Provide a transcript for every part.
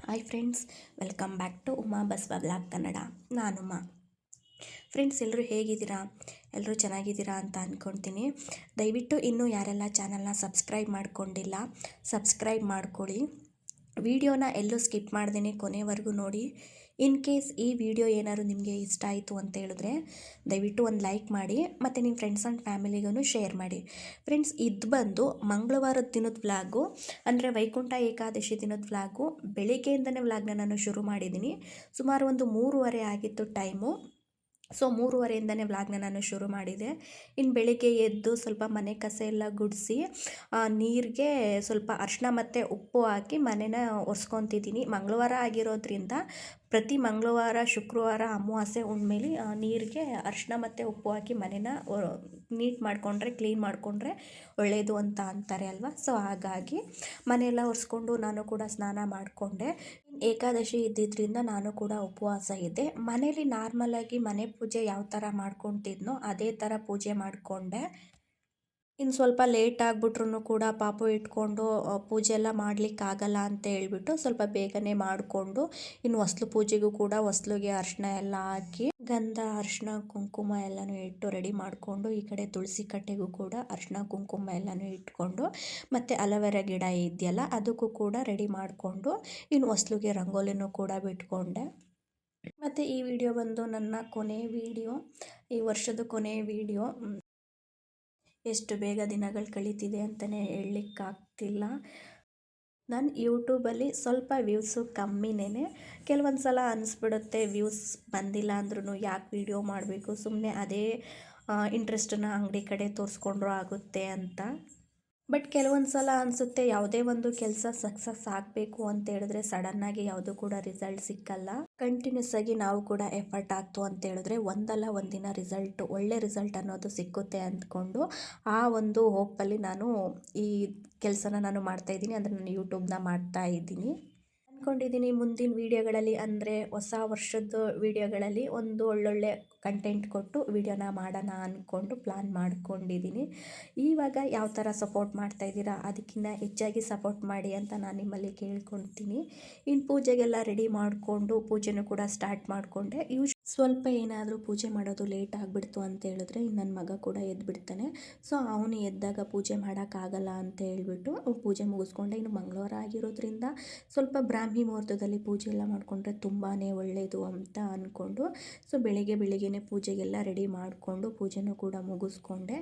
Hi friends, welcome back to Uma Basava blog Kannada. ನಾನು Uma. Friends, ಎಲ್ಲರೂ ಹೇಗಿದ್ದೀರಾ? ಎಲ್ಲರೂ ಚೆನ್ನಾಗಿದ್ದೀರಾ ಅಂತ ಅಂದ್ಕೊಳ್ತೀನಿ. ದಯವಿಟ್ಟು ಇನ್ನೂ ಯಾರೆಲ್ಲ ಚಾನಲ್ನ ಸಬ್ಸ್ಕ್ರೈಬ್ ಮಾಡ್ಕೊಂಡಿಲ್ಲ, ಸಬ್ಸ್ಕ್ರೈಬ್ ಮಾಡ್ಕೊಳ್ಳಿ. ವಿಡಿಯೋನ ಎಲ್ಲೂ ಸ್ಕಿಪ್ ಮಾಡ್ದೇ ಕೊನೆವರೆಗೂ ನೋಡಿ. ಇನ್ ಕೇಸ್ ಈ ವಿಡಿಯೋ ಏನಾದ್ರು ನಿಮಗೆ ಇಷ್ಟ ಆಯಿತು ಅಂತ ಹೇಳಿದ್ರೆ ದಯವಿಟ್ಟು ಒಂದು ಲೈಕ್ ಮಾಡಿ, ಮತ್ತು ನಿಮ್ಮ ಫ್ರೆಂಡ್ಸ್ ಆ್ಯಂಡ್ ಫ್ಯಾಮಿಲಿಗೂ ಶೇರ್ ಮಾಡಿ. ಫ್ರೆಂಡ್ಸ್, ಇದು ಬಂದು ಮಂಗಳವಾರದ ದಿನದ ವ್ಲಾಗು, ಅಂದರೆ ವೈಕುಂಠ ಏಕಾದಶಿ ದಿನದ ವ್ಲಾಗು. ಬೆಳಿಗ್ಗೆಯಿಂದನೇ ವ್ಲಾಗ್ನ ನಾನು ಶುರು ಮಾಡಿದ್ದೀನಿ. ಸುಮಾರು ಒಂದು 3:30 ಆಗಿತ್ತು ಟೈಮು. ಸೊ 3:30ಇಂದನೇ ವ್ಲಾಗ್ನ ನಾನು ಶುರು ಮಾಡಿದೆ. ಇನ್ನು ಬೆಳಿಗ್ಗೆ ಎದ್ದು ಸ್ವಲ್ಪ ಮನೆ ಕಸ ಎಲ್ಲ ಗುಡಿಸಿ ನೀರಿಗೆ ಸ್ವಲ್ಪ ಅರಿಶಿನ ಮತ್ತು ಉಪ್ಪು ಹಾಕಿ ಮನೆನ ಒರೆಸ್ಕೊತಿದ್ದೀನಿ. ಮಂಗಳವಾರ ಆಗಿರೋದ್ರಿಂದ ಪ್ರತಿ ಮಂಗಳವಾರ, ಶುಕ್ರವಾರ, ಅಮಾವಾಸ್ಯೆ ಹುಣ್ಮೇಲಿ ನೀರಿಗೆ ಅರಿಶಿನ ಮತ್ತು ಉಪ್ಪು ಹಾಕಿ ಮನೆನ ನೀಟ್ ಮಾಡಿಕೊಂಡ್ರೆ, ಕ್ಲೀನ್ ಮಾಡಿಕೊಂಡ್ರೆ ಒಳ್ಳೆಯದು ಅಂತ ಅಂತಾರೆ ಅಲ್ವಾ. ಸೊ ಹಾಗಾಗಿ ಮನೆಯೆಲ್ಲ ಒರೆಸ್ಕೊಂಡು ನಾನು ಕೂಡ ಸ್ನಾನ ಮಾಡಿಕೊಂಡೆ. ಏಕಾದಶಿ ಇದ್ದಿದ್ದರಿಂದ ನಾನು ಕೂಡ ಉಪವಾಸ ಇದ್ದೆ. ಮನೇಲಿ ನಾರ್ಮಲಾಗಿ ಮನೆ ಪೂಜೆ ಯಾವ ಥರ ಮಾಡ್ಕೊತಿದ್ನೋ ಅದೇ ಥರ ಪೂಜೆ ಮಾಡಿಕೊಂಡೆ. ಇನ್ನು ಸ್ವಲ್ಪ ಲೇಟ್ ಆಗಿಬಿಟ್ರು ಕೂಡ ಪಾಪು ಇಟ್ಕೊಂಡು ಪೂಜೆ ಎಲ್ಲ ಮಾಡಲಿಕ್ಕಾಗಲ್ಲ ಅಂತ ಹೇಳ್ಬಿಟ್ಟು ಸ್ವಲ್ಪ ಬೇಗನೆ ಮಾಡಿಕೊಂಡು, ಇನ್ನು ಹೊಸ್ಲು ಪೂಜೆಗೂ ಕೂಡ ಹೊಸ್ಲಿಗೆ ಅರಿಶಿನ ಎಲ್ಲ ಹಾಕಿ ಗಂಧ, ಅರಿಶಿನ, ಕುಂಕುಮ ಎಲ್ಲನೂ ಇಟ್ಟು ರೆಡಿ ಮಾಡಿಕೊಂಡು, ಈ ಕಡೆ ತುಳಸಿ ಕಟ್ಟೆಗೂ ಕೂಡ ಅರಿಶಿನ ಕುಂಕುಮ ಎಲ್ಲನೂ ಇಟ್ಕೊಂಡು, ಮತ್ತು ಅಲೋವೆರಾ ಗಿಡ ಇದೆಯಲ್ಲ ಅದಕ್ಕೂ ಕೂಡ ರೆಡಿ ಮಾಡಿಕೊಂಡು, ಇನ್ನು ಹೊಸ್ಲಿಗೆ ರಂಗೋಲಿನೂ ಕೂಡ ಬಿಟ್ಕೊಂಡೆ. ಮತ್ತು ಈ ವಿಡಿಯೋ ಬಂದು ನನ್ನ ಕೊನೆಯ ವಿಡಿಯೋ, ಈ ವರ್ಷದ ಕೊನೆಯ ವಿಡಿಯೋ. ಎಷ್ಟು ಬೇಗ ದಿನಗಳು ಕಳೀತಿದೆ ಅಂತಲೇ ಹೇಳಲಿಕ್ಕಾಗ್ತಿಲ್ಲ. ನಾನು ಯೂಟ್ಯೂಬಲ್ಲಿ ಸ್ವಲ್ಪ ವ್ಯೂಸು ಕಮ್ಮಿನೇ. ಕೆಲವೊಂದು ಸಲ ಅನಿಸ್ಬಿಡುತ್ತೆ, ವ್ಯೂಸ್ ಬಂದಿಲ್ಲ ಅಂದ್ರೂ ಯಾಕೆ ವಿಡಿಯೋ ಮಾಡಬೇಕು, ಸುಮ್ಮನೆ ಅದೇ ಇಂಟ್ರೆಸ್ಟನ್ನು ಅಂಗಡಿ ಕಡೆ ತೋರಿಸ್ಕೊಂಡ್ರೂ ಆಗುತ್ತೆ ಅಂತ. ಬಟ್ ಕೆಲವೊಂದು ಸಲ ಅನಿಸುತ್ತೆ, ಯಾವುದೇ ಒಂದು ಕೆಲಸ ಸಕ್ಸಸ್ ಆಗಬೇಕು ಅಂತ ಹೇಳಿದ್ರೆ ಸಡನ್ನಾಗಿ ಯಾವುದೂ ಕೂಡ ರಿಸಲ್ಟ್ ಸಿಕ್ಕಲ್ಲ. ಕಂಟಿನ್ಯೂಸ್ ಆಗಿ ನಾವು ಕೂಡ ಎಫರ್ಟ್ ಆಗ್ತು ಅಂತ ಹೇಳಿದ್ರೆ ಒಂದಲ್ಲ ಒಂದಿನ ರಿಸಲ್ಟ್, ಒಳ್ಳೆ ರಿಸಲ್ಟ್ ಅನ್ನೋದು ಸಿಕ್ಕುತ್ತೆ ಅಂದ್ಕೊಂಡು ಆ ಒಂದು ಹೋಪಲ್ಲಿ ನಾನು ಈ ಕೆಲಸನ ನಾನು ಮಾಡ್ತಾಯಿದ್ದೀನಿ. ಅಂದರೆ ನಾನು ಯೂಟ್ಯೂಬ್ನ ಮಾಡ್ತಾಯಿದ್ದೀನಿ. ಅಂದ್ಕೊಂಡಿದ್ದೀನಿ ಮುಂದಿನ ವೀಡಿಯೋಗಳಲ್ಲಿ, ಅಂದರೆ ಹೊಸ ವರ್ಷದ ವೀಡಿಯೋಗಳಲ್ಲಿ ಒಂದು ಒಳ್ಳೊಳ್ಳೆ ಕಂಟೆಂಟ್ ಕೊಟ್ಟು ವೀಡಿಯೋನ ಮಾಡೋಣ ಅಂದ್ಕೊಂಡು ಪ್ಲ್ಯಾನ್ ಮಾಡ್ಕೊಂಡಿದ್ದೀನಿ. ಇವಾಗ ಯಾವ ಥರ ಸಪೋರ್ಟ್ ಮಾಡ್ತಾಯಿದ್ದೀರಾ, ಅದಕ್ಕಿಂತ ಹೆಚ್ಚಾಗಿ ಸಪೋರ್ಟ್ ಮಾಡಿ ಅಂತ ನಾನು ನಿಮ್ಮಲ್ಲಿ ಕೇಳ್ಕೊಳ್ತೀನಿ. ಇನ್ನು ಪೂಜೆಗೆಲ್ಲ ರೆಡಿ ಮಾಡಿಕೊಂಡು ಪೂಜೆನೂ ಕೂಡ ಸ್ಟಾರ್ಟ್ ಮಾಡಿಕೊಂಡೆ. ಸ್ವಲ್ಪ ಏನಾದರೂ ಪೂಜೆ ಮಾಡೋದು ಲೇಟ್ ಆಗಿಬಿಡ್ತು ಅಂತ ಹೇಳಿದ್ರೆ ನನ್ನ ಮಗ ಕೂಡ ಎದ್ದುಬಿಡ್ತಾನೆ. ಸೊ ಅವನು ಎದ್ದಾಗ ಪೂಜೆ ಮಾಡೋಕ್ಕಾಗಲ್ಲ ಅಂತ ಹೇಳ್ಬಿಟ್ಟು ಪೂಜೆ ಮುಗಿಸ್ಕೊಂಡೆ. ಇನ್ನು ಮಂಗಳವಾರ ಆಗಿರೋದ್ರಿಂದ ಸ್ವಲ್ಪ ಬ್ರಾಹ್ಮಿ ಮುಹೂರ್ತದಲ್ಲಿ ಪೂಜೆ ಎಲ್ಲ ಮಾಡಿಕೊಂಡ್ರೆ ತುಂಬಾ ಒಳ್ಳೆಯದು ಅಂತ ಅಂದ್ಕೊಂಡು, ಸೊ ಬೆಳಿಗ್ಗೆನೇ ಪೂಜೆಗೆಲ್ಲ ರೆಡಿ ಮಾಡಿಕೊಂಡು ಪೂಜೆನೂ ಕೂಡ ಮುಗಿಸ್ಕೊಂಡೆ.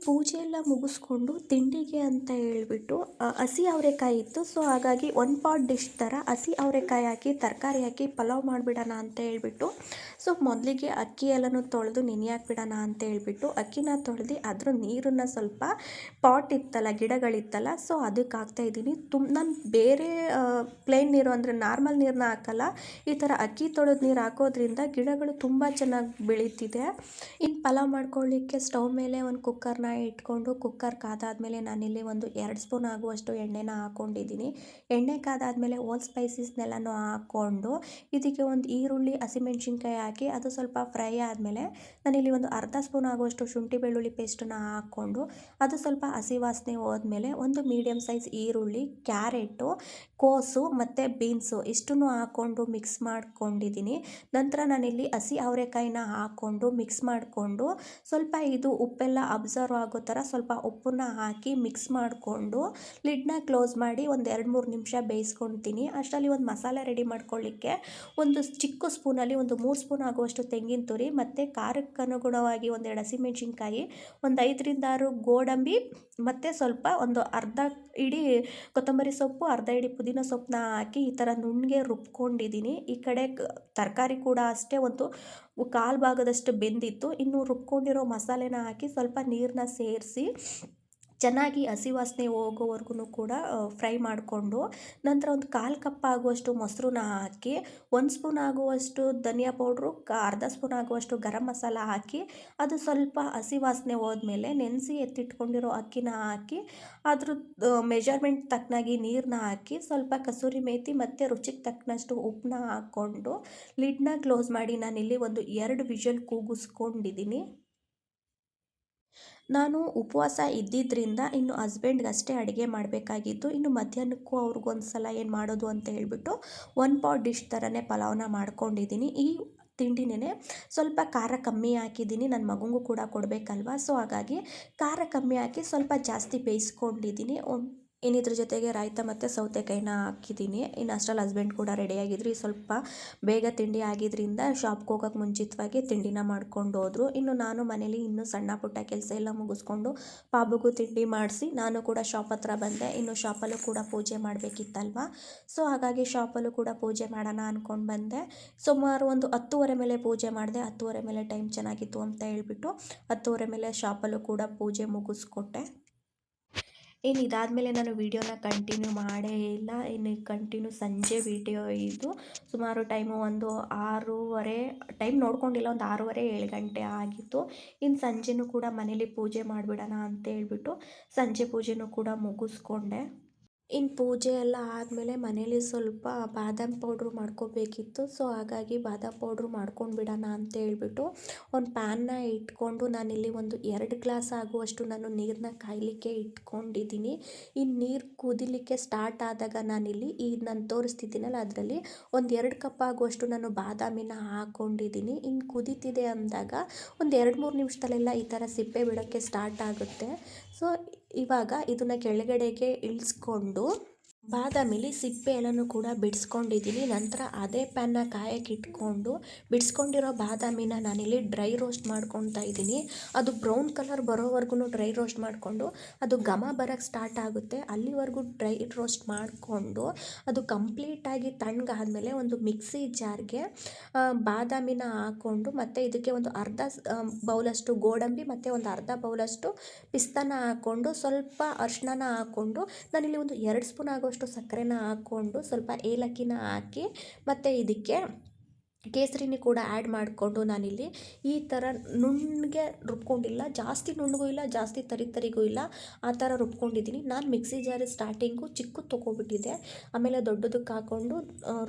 ಪೂಜೆ ಎಲ್ಲ ಮುಗಿಸ್ಕೊಂಡು ತಿಂಡಿಗೆ ಅಂತ ಹೇಳ್ಬಿಟ್ಟು ಹಸಿ ಅವರೆಕಾಯಿ ಇತ್ತು. ಸೊ ಹಾಗಾಗಿ ಒನ್ ಪಾಟ್ ಡಿಶ್ ಥರ ಹಸಿ ಅವರೆಕಾಯಿ ಹಾಕಿ ತರಕಾರಿ ಹಾಕಿ ಪಲಾವ್ ಮಾಡಿಬಿಡೋಣ ಅಂತ ಹೇಳ್ಬಿಟ್ಟು, ಸೊ ಮೊದಲಿಗೆ ಅಕ್ಕಿ ಎಲ್ಲನೂ ತೊಳೆದು ನೆನೆಯಾಕ್ಬಿಡೋಣ ಅಂತ ಹೇಳ್ಬಿಟ್ಟು ಅಕ್ಕಿನ ತೊಳೆದು ಅದ್ರ ನೀರನ್ನು ಸ್ವಲ್ಪ ಪಾಟ್ ಇತ್ತಲ್ಲ, ಗಿಡಗಳಿತ್ತಲ್ಲ, ಸೊ ಅದಕ್ಕೆ ಹಾಕ್ತಾಯಿದ್ದೀನಿ. ನಾನು ಬೇರೆ ಪ್ಲೇನ್ ನೀರು ಅಂದರೆ ನಾರ್ಮಲ್ ನೀರನ್ನ ಹಾಕಲ್ಲ, ಈ ಥರ ಅಕ್ಕಿ ತೊಳೆದ ನೀರು ಹಾಕೋದ್ರಿಂದ ಗಿಡಗಳು ತುಂಬ ಚೆನ್ನಾಗಿ ಬೆಳೀತಿದೆ. ಇನ್ನು ಪಲಾವ್ ಮಾಡ್ಕೊಳ್ಳಿಕ್ಕೆ ಸ್ಟವ್ ಮೇಲೆ ಒಂದು ಕುಕ್ಕರ್ನ ಇಟ್ಕೊಂಡು ಕುಕ್ಕರ್ ಕಾದಾದಮೇಲೆ ನಾನಿಲ್ಲಿ ಒಂದು 2 ಸ್ಪೂನ್ ಆಗುವಷ್ಟು ಎಣ್ಣೆನ ಹಾಕ್ಕೊಂಡಿದ್ದೀನಿ. ಎಣ್ಣೆ ಕಾದಾದಮೇಲೆ ಹೋಲ್ ಸ್ಪೈಸಸ್ನೆಲ್ಲನೂ ಹಾಕ್ಕೊಂಡು ಇದಕ್ಕೆ ಒಂದು ಈರುಳ್ಳಿ, ಹಸಿಮೆಣ್ಸಿನ್ಕಾಯಿ ಹಾಕಿ ಅದು ಸ್ವಲ್ಪ ಫ್ರೈ ಆದಮೇಲೆ ನಾನಿಲ್ಲಿ ಒಂದು ಅರ್ಧ ಸ್ಪೂನ್ ಆಗುವಷ್ಟು ಶುಂಠಿ ಬೆಳ್ಳುಳ್ಳಿ ಪೇಸ್ಟನ್ನು ಹಾಕ್ಕೊಂಡು ಅದು ಸ್ವಲ್ಪ ಹಸಿ ವಾಸನೆ ಹೋದ್ಮೇಲೆ ಒಂದು ಮೀಡಿಯಮ್ ಸೈಜ್ ಈರುಳ್ಳಿ, ಕ್ಯಾರೆಟು, ಕೋಸು ಮತ್ತು ಬೀನ್ಸು ಇಷ್ಟನ್ನು ಹಾಕ್ಕೊಂಡು ಮಿಕ್ಸ್ ಮಾಡ್ಕೊಂಡಿದ್ದೀನಿ. ನಂತರ ನಾನಿಲ್ಲಿ ಹಸಿ ಅವರೆಕಾಯಿನ ಹಾಕ್ಕೊಂಡು ಮಿಕ್ಸ್ ಮಾಡಿಕೊಂಡು ಸ್ವಲ್ಪ ಇದು ಉಪ್ಪೆಲ್ಲ ಅಬ್ಸರ್ವ್ ಆಗೋ ಥರ ಸ್ವಲ್ಪ ಉಪ್ಪನ್ನ ಹಾಕಿ ಮಿಕ್ಸ್ ಮಾಡಿಕೊಂಡು ಲಿಡ್ನ ಕ್ಲೋಸ್ ಮಾಡಿ ಒಂದು 2-3 ನಿಮಿಷ ಬೇಯಿಸ್ಕೊಳ್ತೀನಿ. ಅಷ್ಟರಲ್ಲಿ ಒಂದು ಮಸಾಲೆ ರೆಡಿ ಮಾಡ್ಕೊಳ್ಳಿಕ್ಕೆ ಒಂದು ಚಿಕ್ಕ ಸ್ಪೂನಲ್ಲಿ ಒಂದು 3 ಸ್ಪೂನ್ ಆಗುವಷ್ಟು ತೆಂಗಿನ ತುರಿ ಮತ್ತು ಖಾರಕ್ಕೆ ಅನುಗುಣವಾಗಿ 1-2 ಹಸಿಮೆಣ್ಸಿನ್ಕಾಯಿ, ಒಂದು 5-6 ಗೋಡಂಬಿ ಮತ್ತು ಸ್ವಲ್ಪ ಒಂದು ಅರ್ಧ ಇಡೀ ಕೊತ್ತಂಬರಿ ಸೊಪ್ಪು, ಅರ್ಧ ಇಡೀ ಪುದೀನ ಸೊಪ್ಪನ್ನ ಹಾಕಿ ಈ ಥರ ನುಣ್ಣಗೆ ರುಬ್ಕೊಂಡಿದ್ದೀನಿ. ಈ ಕಡೆ ತರಕಾರಿ ಕೂಡ ಅಷ್ಟೇ ಒಂದು ಕಾಲು ಭಾಗದಷ್ಟು ಬೆಂದಿತ್ತು. ಇನ್ನು ರುಬ್ಕೊಂಡಿರೋ ಮಸಾಲೆನ ಹಾಕಿ ಸ್ವಲ್ಪ ನೀರನ್ನ ಸೇರಿಸಿ ಚೆನ್ನಾಗಿ ಹಸಿ ವಾಸನೆ ಹೋಗೋವರೆಗೂ ಕೂಡ ಫ್ರೈ ಮಾಡಿಕೊಂಡು ನಂತರ ಒಂದು 1/4 ಕಪ್ ಆಗುವಷ್ಟು ಮೊಸರನ್ನ ಹಾಕಿ 1 ಸ್ಪೂನ್ ಆಗುವಷ್ಟು ಧನಿಯಾ ಪೌಡ್ರು, ಅರ್ಧ ಸ್ಪೂನ್ ಆಗುವಷ್ಟು ಗರಂ ಮಸಾಲ ಹಾಕಿ ಅದು ಸ್ವಲ್ಪ ಹಸಿ ವಾಸನೆ ಹೋದ್ಮೇಲೆ ನೆನೆಸಿ ಎತ್ತಿಟ್ಕೊಂಡಿರೋ ಅಕ್ಕಿನ ಹಾಕಿ ಅದ್ರ ಮೆಜರ್ಮೆಂಟ್ ತಕ್ಕನಾಗಿ ನೀರನ್ನ ಹಾಕಿ ಸ್ವಲ್ಪ ಕಸೂರಿ ಮೇಥಿ ಮತ್ತು ರುಚಿಗೆ ತಕ್ಕನಷ್ಟು ಉಪ್ಪನ್ನ ಹಾಕ್ಕೊಂಡು ಲಿಡ್ನ ಕ್ಲೋಸ್ ಮಾಡಿ ನಾನಿಲ್ಲಿ ಒಂದು 2 ವಿಷಲ್ ಕೂಗಿಸ್ಕೊಂಡಿದ್ದೀನಿ. ನಾನು ಉಪವಾಸ ಇದ್ದಿದ್ದರಿಂದ ಇನ್ನು ಹಸ್ಬೆಂಡ್ಗಷ್ಟೇ ಅಡುಗೆ ಮಾಡಬೇಕಾಗಿತ್ತು. ಇನ್ನು ಮಧ್ಯಾಹ್ನಕ್ಕೂ ಅವ್ರಿಗೊಂದು ಸಲ ಏನು ಮಾಡೋದು ಅಂತ ಹೇಳ್ಬಿಟ್ಟು 1 ಪಾಟ್ ಡಿಶ್ ಥರನೇ ಪಲಾವ್ನ ಮಾಡ್ಕೊಂಡಿದ್ದೀನಿ. ಈ ತಿಂಡಿನೇ ಸ್ವಲ್ಪ ಖಾರ ಕಮ್ಮಿ ಹಾಕಿದ್ದೀನಿ, ನನ್ನ ಮಗುಂಗೂ ಕೂಡ ಕೊಡಬೇಕಲ್ವ. ಸೊ ಹಾಗಾಗಿ ಖಾರ ಕಮ್ಮಿ ಹಾಕಿ ಸ್ವಲ್ಪ ಜಾಸ್ತಿ ಬೇಯಿಸ್ಕೊಂಡಿದ್ದೀನಿ. ಇನ್ನಿದ್ರ ಜೊತೆಗೆ ರಾಯ್ತ ಮತ್ತು ಸೌತೆಕಾಯಿನ ಹಾಕಿದ್ದೀನಿ. ಇನ್ನು ಅಷ್ಟರಲ್ಲಿ ಹಸ್ಬೆಂಡ್ ಕೂಡ ರೆಡಿಯಾಗಿದ್ರು. ಸ್ವಲ್ಪ ಬೇಗ ತಿಂಡಿ ಆಗಿದ್ದರಿಂದ ಶಾಪ್ಗೆ ಹೋಗೋಕ್ಕೆ ಮುಂಚಿತವಾಗಿ ತಿಂಡಿನ ಮಾಡ್ಕೊಂಡು ಹೋದರು. ಇನ್ನು ನಾನು ಮನೇಲಿ ಇನ್ನೂ ಸಣ್ಣ ಪುಟ್ಟ ಕೆಲಸ ಎಲ್ಲ ಮುಗಿಸ್ಕೊಂಡು ಪಾಪುಗೂ ತಿಂಡಿ ಮಾಡಿಸಿ ನಾನು ಕೂಡ ಶಾಪ್ ಹತ್ರ ಬಂದೆ. ಇನ್ನು ಶಾಪಲ್ಲೂ ಕೂಡ ಪೂಜೆ ಮಾಡಬೇಕಿತ್ತಲ್ವ. ಸೊ ಹಾಗಾಗಿ ಶಾಪಲ್ಲೂ ಕೂಡ ಪೂಜೆ ಮಾಡೋಣ ಅಂದ್ಕೊಂಡು ಬಂದೆ. ಸುಮಾರು ಒಂದು 10:30 ಮೇಲೆ ಪೂಜೆ ಮಾಡಿದೆ. 10:30 ಮೇಲೆ ಟೈಮ್ ಚೆನ್ನಾಗಿತ್ತು ಅಂತ ಹೇಳ್ಬಿಟ್ಟು 10:30 ಮೇಲೆ ಶಾಪಲ್ಲೂ ಕೂಡ ಪೂಜೆ ಮುಗಿಸ್ಕೊಟ್ಟೆ. ಇನ್ನು ಇದಾದಮೇಲೆ ನಾನು ವೀಡಿಯೋನ ಕಂಟಿನ್ಯೂ ಮಾಡೇ ಇಲ್ಲ. ಇನ್ನು ಕಂಟಿನ್ಯೂ ಸಂಜೆ ವೀಡಿಯೋ ಇದು. ಸುಮಾರು ಟೈಮು ಒಂದು 6:30 ಟೈಮ್ ನೋಡ್ಕೊಂಡಿಲ್ಲ, ಒಂದು 6:30-7 ಗಂಟೆ ಆಗಿತ್ತು. ಇನ್ನು ಸಂಜೆನೂ ಕೂಡ ಮನೇಲಿ ಪೂಜೆ ಮಾಡಿಬಿಡೋಣ ಅಂತ ಹೇಳ್ಬಿಟ್ಟು ಸಂಜೆ ಪೂಜೆನೂ ಕೂಡ ಮುಗಿಸ್ಕೊಂಡೆ. ಇನ್ನು ಪೂಜೆ ಎಲ್ಲ ಆದಮೇಲೆ ಮನೇಲಿ ಸ್ವಲ್ಪ ಬಾದಾಮ್ ಪೌಡ್ರು ಮಾಡ್ಕೋಬೇಕಿತ್ತು. ಸೊ ಹಾಗಾಗಿ ಬಾದಾಮ್ ಪೌಡ್ರು ಮಾಡ್ಕೊಂಡು ಬಿಡೋಣ ಅಂತ ಹೇಳ್ಬಿಟ್ಟು ಒಂದು ಪ್ಯಾನ್ನ ಇಟ್ಕೊಂಡು ನಾನಿಲ್ಲಿ ಒಂದು 2 ಗ್ಲಾಸ್ ಆಗುವಷ್ಟು ನಾನು ನೀರನ್ನ ಕಾಯಲಿಕ್ಕೆ ಇಟ್ಕೊಂಡಿದ್ದೀನಿ. ಇನ್ನು ನೀರು ಕುದಿಲಿಕ್ಕೆ ಸ್ಟಾರ್ಟ್ ಆದಾಗ ನಾನಿಲ್ಲಿ ನಾನು ತೋರಿಸ್ತಿದ್ದೀನಲ್ಲ ಅದರಲ್ಲಿ ಒಂದು 2 ಕಪ್ ಆಗುವಷ್ಟು ನಾನು ಬಾದಾಮಿನ ಹಾಕ್ಕೊಂಡಿದ್ದೀನಿ. ಇನ್ನು ಕುದೀತಿದೆ ಅಂದಾಗ ಒಂದು 2-3 ನಿಮಿಷದಲ್ಲೆಲ್ಲ ಈ ಥರ ಸಿಪ್ಪೆ ಬಿಡೋಕ್ಕೆ ಸ್ಟಾರ್ಟ್ ಆಗುತ್ತೆ. ಸೊ ಇವಾಗ ಇದನ್ನು ಕೆಳಗಡೆಗೆ ಇಳಿಸ್ಕೊಂಡು ಬಾದಾಮಿಲಿ ಸಿಪ್ಪೆ ಎಲ್ಲನೂ ಕೂಡ ಬಿಡಿಸ್ಕೊಂಡಿದ್ದೀನಿ. ನಂತರ ಅದೇ ಪ್ಯಾನ್ನ ಕಾಯಕ್ಕೆ ಇಟ್ಕೊಂಡು ಬಿಡಿಸ್ಕೊಂಡಿರೋ ಬಾದಾಮಿನ ನಾನಿಲ್ಲಿ ಡ್ರೈ ರೋಸ್ಟ್ ಮಾಡ್ಕೊತಾ ಇದ್ದೀನಿ. ಅದು ಬ್ರೌನ್ ಕಲರ್ ಬರೋವರೆಗೂ ಡ್ರೈ ರೋಸ್ಟ್ ಮಾಡಿಕೊಂಡು ಅದು ಘಮ ಬರೋಕ್ಕೆ ಸ್ಟಾರ್ಟ್ ಆಗುತ್ತೆ ಅಲ್ಲಿವರೆಗೂ ಡ್ರೈ ರೋಸ್ಟ್ ಮಾಡಿಕೊಂಡು ಅದು ಕಂಪ್ಲೀಟಾಗಿ ತಣ್ಣಗಾದ್ಮೇಲೆ ಒಂದು ಮಿಕ್ಸಿ ಜಾರ್ಗೆ ಬಾದಾಮಿನ ಹಾಕ್ಕೊಂಡು ಮತ್ತು ಇದಕ್ಕೆ ಒಂದು ಅರ್ಧ ಬೌಲಷ್ಟು ಗೋಡಂಬಿ ಮತ್ತು ಒಂದು ಅರ್ಧ ಬೌಲಷ್ಟು ಪಿಸ್ತಾನ ಹಾಕ್ಕೊಂಡು ಸ್ವಲ್ಪ ಅರಿಶಿನ ಹಾಕ್ಕೊಂಡು ನಾನಿಲ್ಲಿ ಒಂದು 2 ಸ್ಪೂನ್ ಆಗೋಷ್ಟು ಸಕ್ಕರೆನ ಹಾಕ್ಕೊಂಡು ಸ್ವಲ್ಪ ಏಲಕ್ಕಿನ ಹಾಕಿ ಮತ್ತು ಇದಕ್ಕೆ ಕೇಸರಿನ ಕೂಡ ಆ್ಯಡ್ ಮಾಡಿಕೊಂಡು ನಾನಿಲ್ಲಿ ಈ ಥರ ನುಣ್ಣಗೆ ರುಬ್ಕೊಂಡಿಲ್ಲ, ಜಾಸ್ತಿ ನುಣ್ಣಗೂ ಇಲ್ಲ, ಜಾಸ್ತಿ ತರಿಗೂ ಇಲ್ಲ, ಆ ಥರ ರುಬ್ಕೊಂಡಿದ್ದೀನಿ. ನಾನು ಮಿಕ್ಸಿ ಜಾರ್ ಸ್ಟಾರ್ಟಿಂಗು ಚಿಕ್ಕದು ತೊಗೊಬಿಟ್ಟಿದ್ದೆ, ಆಮೇಲೆ ದೊಡ್ಡದಕ್ಕೆ ಹಾಕ್ಕೊಂಡು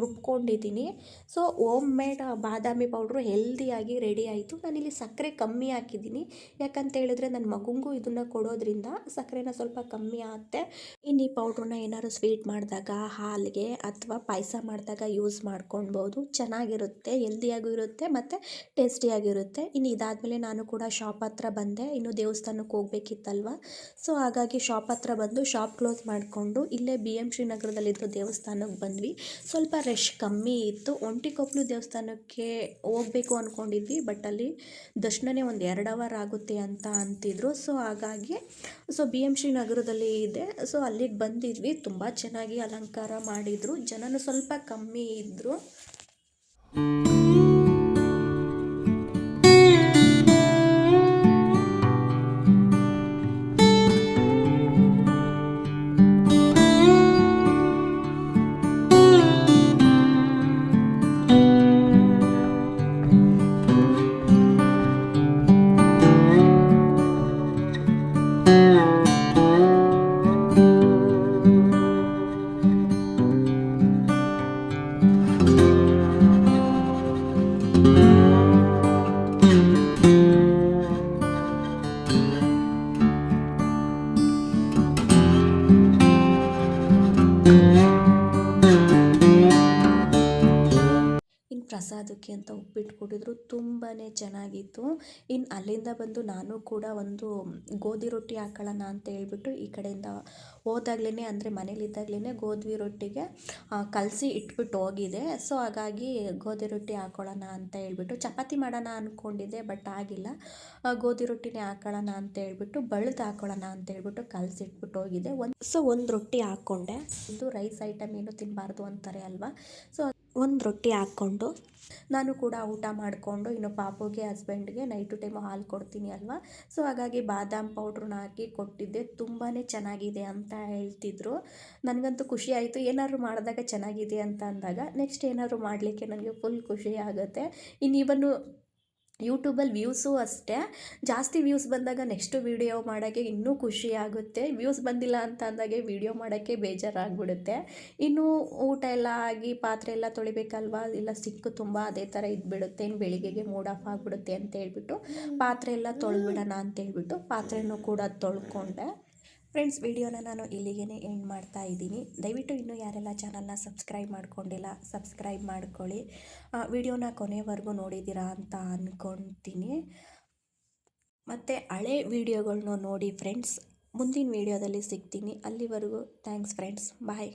ರುಬ್ಕೊಂಡಿದ್ದೀನಿ. ಸೊ ಹೋಮ್ ಮೇಡ್ ಬಾದಾಮಿ ಪೌಡ್ರು ಹೆಲ್ದಿಯಾಗಿ ರೆಡಿ ಆಯಿತು. ನಾನಿಲ್ಲಿ ಸಕ್ಕರೆ ಕಮ್ಮಿ ಹಾಕಿದ್ದೀನಿ, ಯಾಕಂತ ಹೇಳಿದ್ರೆ ನನ್ನ ಮಗುಂಗೂ ಇದನ್ನು ಕೊಡೋದ್ರಿಂದ ಸಕ್ಕರೆನ ಸ್ವಲ್ಪ ಕಮ್ಮಿ ಆಗುತ್ತೆ. ಇನ್ನು ಈ ಪೌಡ್ರನ್ನ ಏನಾದ್ರು ಸ್ವೀಟ್ ಮಾಡಿದಾಗ, ಹಾಲಿಗೆ ಅಥವಾ ಪಾಯಸ ಮಾಡಿದಾಗ ಯೂಸ್ ಮಾಡ್ಕೊಳ್ಬೋದು. ಚೆನ್ನಾಗಿರುತ್ತೆ, ಹೆಲ್ದಿಯಾಗೂ ಇರುತ್ತೆ ಮತ್ತು ಟೇಸ್ಟಿಯಾಗಿರುತ್ತೆ. ಇನ್ನು ಇದಾದಮೇಲೆ ನಾನು ಕೂಡ ಶಾಪ್ ಹತ್ರ ಬಂದೆ. ಇನ್ನು ದೇವಸ್ಥಾನಕ್ಕೆ ಹೋಗ್ಬೇಕಿತ್ತಲ್ವ. ಸೊ ಹಾಗಾಗಿ ಶಾಪ್ ಹತ್ರ ಬಂದು ಶಾಪ್ ಕ್ಲೋಸ್ ಮಾಡಿಕೊಂಡು ಇಲ್ಲೇ BM ಶ್ರೀ ನಗರದಲ್ಲಿದ್ದ ದೇವಸ್ಥಾನಕ್ಕೆ ಬಂದ್ವಿ. ಸ್ವಲ್ಪ ರಶ್ ಕಮ್ಮಿ ಇತ್ತು. ಒಂಟಿಕೊಪ್ಪಲು ದೇವಸ್ಥಾನಕ್ಕೆ ಹೋಗಬೇಕು ಅಂದ್ಕೊಂಡಿದ್ವಿ, ಬಟ್ ಅಲ್ಲಿ ದರ್ಶನನೇ ಒಂದು 2 ಅವರ್ ಆಗುತ್ತೆ ಅಂತ ಅಂತಿದ್ರು. ಸೊ ಹಾಗಾಗಿ BM ಶ್ರೀ ನಗರದಲ್ಲಿ ಇದೆ. ಸೊ ಅಲ್ಲಿಗೆ ಬಂದಿದ್ವಿ. ತುಂಬ ಚೆನ್ನಾಗಿ ಅಲಂಕಾರ ಮಾಡಿದರು, ಜನನೂ ಸ್ವಲ್ಪ ಕಮ್ಮಿ ಇದ್ದರು. ಇನ್ನು ಪ್ರಸಾದಕ್ಕೆ ಅಂತ ಉಪ್ಪಿಟ್ಟು ಕೊಟ್ಟಿದ್ರು, ತುಂಬಾ ಚೆನ್ನಾಗಿತ್ತು. ಇನ್ನು ಅಲ್ಲಿಂದ ಬಂದು ನಾನು ಕೂಡ ಒಂದು ಗೋಧಿ ರೊಟ್ಟಿ ಹಾಕೊಳ್ಳೋಣ ಅಂತ ಹೇಳ್ಬಿಟ್ಟು ಈ ಕಡೆಯಿಂದ ಹೋದಾಗ್ಲೇ ಅಂದರೆ ಮನೇಲಿದ್ದಾಗಲೇ ಗೋಧಿ ರೊಟ್ಟಿಗೆ ಕಲಸಿ ಇಟ್ಬಿಟ್ಟು ಹೋಗಿದೆ. ಸೊ ಹಾಗಾಗಿ ಗೋಧಿ ರೊಟ್ಟಿ ಹಾಕೊಳ್ಳೋಣ ಅಂತ ಹೇಳ್ಬಿಟ್ಟು ಚಪಾತಿ ಮಾಡೋಣ ಅಂದ್ಕೊಂಡಿದ್ದೆ, ಬಟ್ ಆಗಿಲ್ಲ. ಗೋಧಿ ರೊಟ್ಟಿನೇ ಹಾಕೊಳ್ಳೋಣ ಅಂತ ಹೇಳ್ಬಿಟ್ಟು ಬಳ್ದು ಹಾಕೊಳ್ಳೋಣ ಅಂತ ಹೇಳ್ಬಿಟ್ಟು ಕಲಸಿಟ್ಬಿಟ್ಟು ಹೋಗಿದೆ. ಒಂದು ರೊಟ್ಟಿ ಹಾಕ್ಕೊಂಡೆ. ಇದು ರೈಸ್ ಐಟಮ್ ಏನು ತಿನ್ನಬಾರ್ದು ಅಂತಾರೆ ಅಲ್ವಾ. ಸೊ ಒಂದು ರೊಟ್ಟಿ ಹಾಕ್ಕೊಂಡು ನಾನು ಕೂಡ ಊಟ ಮಾಡಿಕೊಂಡು ಇನ್ನು ಪಾಪುಗೆ ಹಸ್ಬೆಂಡ್ಗೆ ನೈಟು ಟೈಮು ಹಾಲು ಕೊಡ್ತೀನಿ ಅಲ್ವಾ. ಸೊ ಹಾಗಾಗಿ ಬಾದಾಮ್ ಪೌಡ್ರನ್ನ ಹಾಕಿ ಕೊಟ್ಟಿದ್ದೆ. ತುಂಬಾ ಚೆನ್ನಾಗಿದೆ ಅಂತ ಹೇಳ್ತಿದ್ರು. ನನಗಂತೂ ಖುಷಿ ಆಯಿತು. ಏನಾದ್ರು ಮಾಡಿದಾಗ ಚೆನ್ನಾಗಿದೆ ಅಂತ ಅಂದಾಗ ನೆಕ್ಸ್ಟ್ ಏನಾದ್ರು ಮಾಡಲಿಕ್ಕೆ ನನಗೆ ಫುಲ್ ಖುಷಿ ಆಗುತ್ತೆ. ಇನ್ನು ಯೂಟ್ಯೂಬಲ್ಲಿ ವ್ಯೂಸು ಅಷ್ಟೇ, ಜಾಸ್ತಿ ವ್ಯೂಸ್ ಬಂದಾಗ ನೆಕ್ಸ್ಟು ವೀಡಿಯೋ ಮಾಡೋಕ್ಕೆ ಇನ್ನೂ ಖುಷಿ ಆಗುತ್ತೆ. ವ್ಯೂಸ್ ಬಂದಿಲ್ಲ ಅಂತ ಅಂದಾಗೆ ವೀಡಿಯೋ ಮಾಡೋಕ್ಕೆ ಬೇಜಾರಾಗ್ಬಿಡುತ್ತೆ. ಇನ್ನು ಊಟ ಎಲ್ಲ ಆಗಿ ಪಾತ್ರೆ ಎಲ್ಲ ತೊಳಿಬೇಕಲ್ವಾ, ಇಲ್ಲ ಸಿಕ್ಕು ತುಂಬ ಅದೇ ಥರ ಇದ್ಬಿಡುತ್ತೆ. ಇನ್ನು ಬೆಳಿಗ್ಗೆಗೆ ಮೂಡ್ ಆಫ್ ಆಗಿಬಿಡುತ್ತೆ ಅಂತ ಹೇಳ್ಬಿಟ್ಟು ಪಾತ್ರೆ ಎಲ್ಲ ತೊಳೆದ್ಬಿಡೋಣ ಅಂತ ಹೇಳ್ಬಿಟ್ಟು ಪಾತ್ರೆನೂ ಕೂಡ ತೊಳ್ಕೊಂಡೆ. ಫ್ರೆಂಡ್ಸ್, ವಿಡಿಯೋನ ನಾನು ಇಲ್ಲಿಗೆ ಎಂಡ್ ಮಾಡ್ತಾ ಇದ್ದೀನಿ. ದಯವಿಟ್ಟು ಇನ್ನೂ ಯಾರೆಲ್ಲ ಚಾನಲ್ನ ಸಬ್ಸ್ಕ್ರೈಬ್ ಮಾಡ್ಕೊಂಡಿಲ್ಲ ಸಬ್ಸ್ಕ್ರೈಬ್ ಮಾಡ್ಕೊಳ್ಳಿ. ವಿಡಿಯೋನ ಕೊನೆವರೆಗೂ ನೋಡಿದ್ದೀರಾ ಅಂತ ಅಂದ್ಕೊಳ್ತೀನಿ. ಮತ್ತು ಹಳೆ ವಿಡಿಯೋಗಳನ್ನ ನೋಡಿ ಫ್ರೆಂಡ್ಸ್. ಮುಂದಿನ ವಿಡಿಯೋದಲ್ಲಿ ಸಿಗ್ತೀನಿ. ಅಲ್ಲಿವರೆಗೂ ಥ್ಯಾಂಕ್ಸ್ ಫ್ರೆಂಡ್ಸ್, ಬಾಯ್.